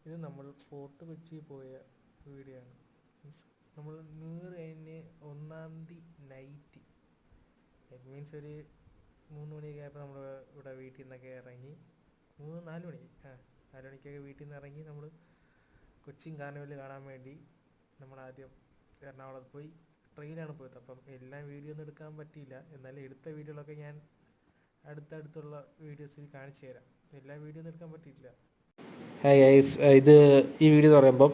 ഇത് നമ്മൾ ഫോർട്ട് കൊച്ചി പോയ വീഡിയോ ആണ്. മീൻസ് നമ്മൾ ന്യൂ ഇയർ കഴിഞ്ഞ് 1-ാം തീയതി നൈറ്റ്, ഇറ്റ് മീൻസ് ഒരു 3 മണിയൊക്കെ ആയപ്പോൾ നമ്മൾ ഇവിടെ വീട്ടിൽ നിന്നൊക്കെ ഇറങ്ങി. 4 മണി 4 മണിക്കൊക്കെ വീട്ടിൽ നിന്ന് ഇറങ്ങി. നമ്മൾ കൊച്ചിൻ കാർണിവൽ കാണാൻ വേണ്ടി നമ്മൾ ആദ്യം എറണാകുളത്ത് പോയി. ട്രെയിനാണ് പോയത്. അപ്പം എല്ലാം വീഡിയോ ഒന്നും എടുക്കാൻ പറ്റിയില്ല. എന്നാലും എടുത്ത വീഡിയോകളൊക്കെ ഞാൻ അടുത്തടുത്തുള്ള വീഡിയോസിൽ കാണിച്ചു തരാം. എല്ലാ വീഡിയോ ഒന്നും എടുക്കാൻ പറ്റിയിട്ടില്ല. ഹായ് ഗൈസ്, ഈ വീഡിയോ എന്ന് പറയുമ്പം